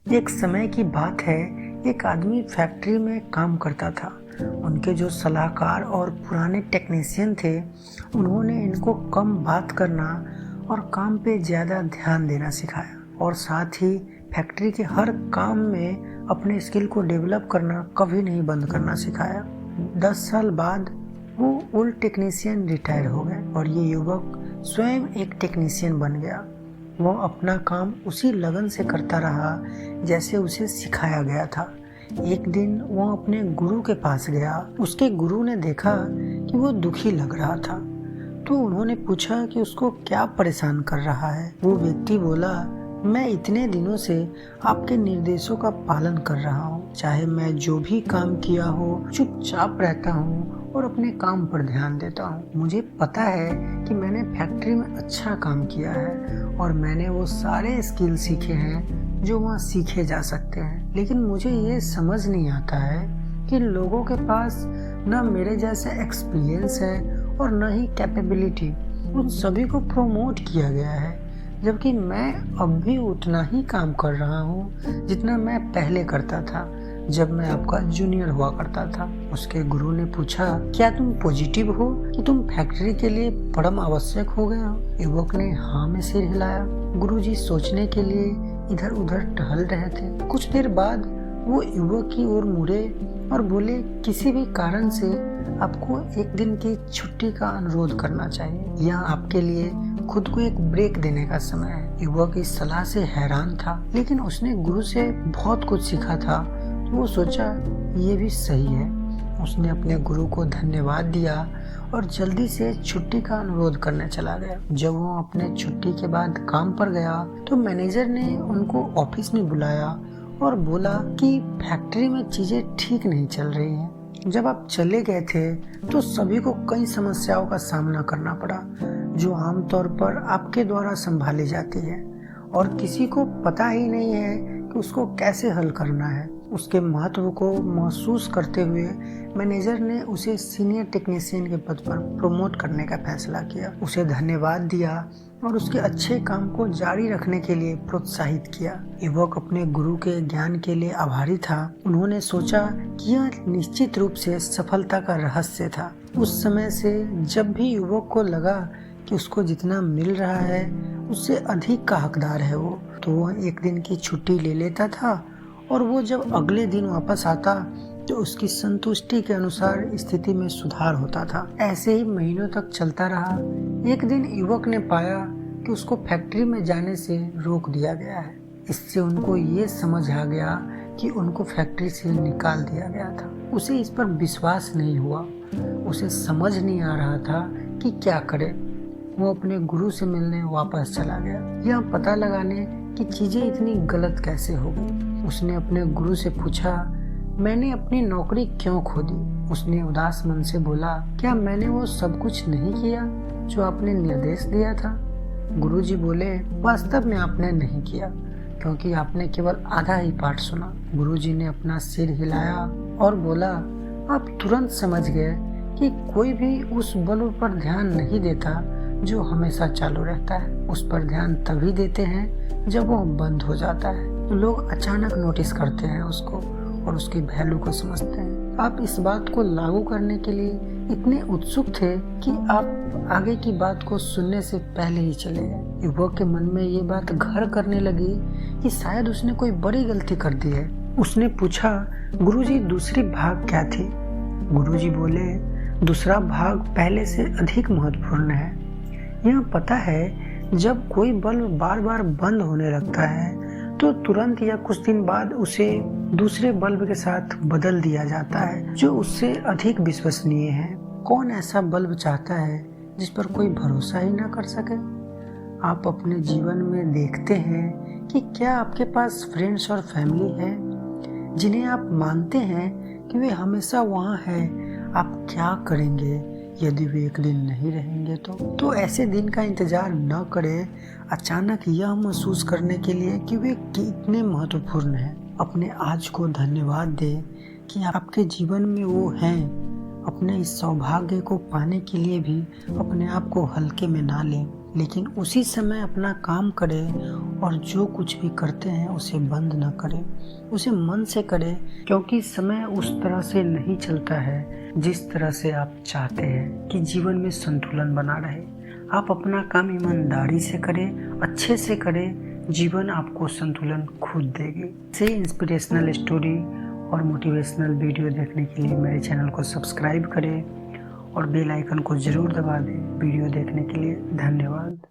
एक समय की बात है, एक आदमी फैक्ट्री में काम करता था। उनके जो सलाहकार और पुराने टेक्नीशियन थे, उन्होंने इनको कम बात करना और काम पे ज़्यादा ध्यान देना सिखाया और साथ ही फैक्ट्री के हर काम में अपने स्किल को डेवलप करना कभी नहीं बंद करना सिखाया। 10 साल बाद वो ओल्ड टेक्नीशियन रिटायर हो गए और ये युवक स्वयं एक टेक्नीशियन बन गया। वो अपना काम उसी लगन से करता रहा जैसे उसे सिखाया गया था। एक दिन वो अपने गुरु के पास गया। उसके गुरु ने देखा कि वो दुखी लग रहा था, तो उन्होंने पूछा कि उसको क्या परेशान कर रहा है। वो व्यक्ति बोला, मैं इतने दिनों से आपके निर्देशों का पालन कर रहा हूँ। चाहे मैं जो भी काम किया हो, चुपचाप रहता हूँ और अपने काम पर ध्यान देता हूँ। मुझे पता है कि मैंने फैक्ट्री में अच्छा काम किया है और मैंने वो सारे स्किल सीखे हैं जो वहाँ सीखे जा सकते हैं। लेकिन मुझे ये समझ नहीं आता है कि लोगों के पास न मेरे जैसा एक्सपीरियंस है और न ही कैपेबिलिटी। उन सभी को प्रमोट किया गया है, जबकि मैं अब भी उतना ही काम कर रहा हूँ जितना मैं पहले करता था जब मैं आपका जूनियर हुआ करता था। उसके गुरु ने पूछा, क्या तुम पॉजिटिव हो कि तुम फैक्ट्री के लिए परम आवश्यक हो गए हो? युवक ने हाँ में सिर हिलाया। गुरुजी सोचने के लिए इधर उधर टहल रहे थे। कुछ देर बाद वो युवक की ओर मुड़े और बोले, किसी भी कारण से आपको एक दिन की छुट्टी का अनुरोध करना चाहिए। यह आपके लिए खुद को एक ब्रेक देने का समय है। युवक इस सलाह से हैरान था, लेकिन उसने गुरु से बहुत कुछ सीखा था। वो सोचा ये भी सही है। उसने अपने गुरु को धन्यवाद दिया और जल्दी से छुट्टी का अनुरोध करने चला गया। जब वो अपने छुट्टी के बाद काम पर गया तो मैनेजर ने उनको ऑफिस में बुलाया और बोला कि फैक्ट्री में चीजें ठीक नहीं चल रही हैं। जब आप चले गए थे तो सभी को कई समस्याओं का सामना करना पड़ा जो आमतौर पर आपके द्वारा संभाली जाती है और किसी को पता ही नहीं है कि उसको कैसे हल करना है। उसके महत्व को महसूस करते हुए मैनेजर ने उसे सीनियर टेक्नीशियन के पद पर प्रमोट करने का फैसला किया। उसे धन्यवाद दिया और उसके अच्छे काम को जारी रखने के लिए प्रोत्साहित किया। युवक अपने गुरु के ज्ञान के लिए आभारी था। उन्होंने सोचा कि यह निश्चित रूप से सफलता का रहस्य था। उस समय से जब भी युवक को लगा कि उसको जितना मिल रहा है उससे अधिक का हकदार है वो, तो वह एक दिन की छुट्टी ले लेता था और वो जब अगले दिन वापस आता तो उसकी संतुष्टि के अनुसार स्थिति में सुधार होता था। ऐसे ही महीनों तक चलता रहा। एक दिन युवक ने पाया कि उसको फैक्ट्री में जाने से रोक दिया गया है। इससे उनको ये समझ आ गया कि उनको फैक्ट्री से निकाल दिया गया था। उसे इस पर विश्वास नहीं हुआ। उसे समझ नहीं आ रहा था कि क्या करे। वो अपने गुरु से मिलने वापस चला गया, यह पता लगाने कि चीजें इतनी गलत कैसे हो गई। उसने अपने गुरु से पूछा, मैंने अपनी नौकरी क्यों खो दी? उसने उदास मन से बोला, क्या मैंने वो सब कुछ नहीं किया जो आपने निर्देश दिया था? गुरुजी बोले, वास्तव में आपने नहीं किया, क्योंकि आपने केवल आधा ही पाठ सुना। गुरुजी ने अपना सिर हिलाया और बोला, आप तुरंत समझ गए कि कोई भी उस बल्ब पर ध्यान नहीं देता जो हमेशा चालू रहता है। उस पर ध्यान तभी देते हैं जब वो बंद हो जाता है। तो लोग अचानक नोटिस करते हैं उसको और उसकी वैल्यू को समझते हैं। आप इस बात को लागू करने के लिए इतने उत्सुक थे कि आप आगे की बात को सुनने से पहले ही चले गए। युवक के मन में ये बात घर करने लगी कि शायद उसने कोई बड़ी गलती कर दी है। उसने पूछा, गुरुजी दूसरी भाग क्या थी? गुरुजी बोले, दूसरा भाग पहले से अधिक महत्वपूर्ण है। यह पता है, जब कोई बल्ब बार बार बंद होने लगता है तो तुरंत या कुछ दिन बाद उसे दूसरे बल्ब के साथ बदल दिया जाता है जो उससे अधिक विश्वसनीय है। कौन ऐसा बल्ब चाहता है जिस पर कोई भरोसा ही ना कर सके? आप अपने जीवन में देखते हैं कि क्या आपके पास फ्रेंड्स और फैमिली है जिन्हें आप मानते हैं कि वे हमेशा वहाँ है। आप क्या करेंगे यदि वे एक दिन नहीं रहेंगे? तो ऐसे दिन का इंतजार न करें, अचानक यह महसूस करने के लिए कि वे कितने महत्वपूर्ण हैं। अपने आज को धन्यवाद दें कि आपके जीवन में वो हैं। अपने इस सौभाग्य को पाने के लिए भी अपने आप को हल्के में ना लें। लेकिन उसी समय अपना काम करें और जो कुछ भी करते हैं उसे बंद न करें, उसे मन से करें, क्योंकि समय उस तरह से नहीं चलता है जिस तरह से आप चाहते हैं कि जीवन में संतुलन बना रहे। आप अपना काम ईमानदारी से करें, अच्छे से करें, जीवन आपको संतुलन खुद देगी। से इंस्पिरेशनल स्टोरी और मोटिवेशनल वीडियो देखने के लिए मेरे चैनल को सब्सक्राइब करें और बेल आइकन को ज़रूर दबा दें। वीडियो देखने के लिए धन्यवाद।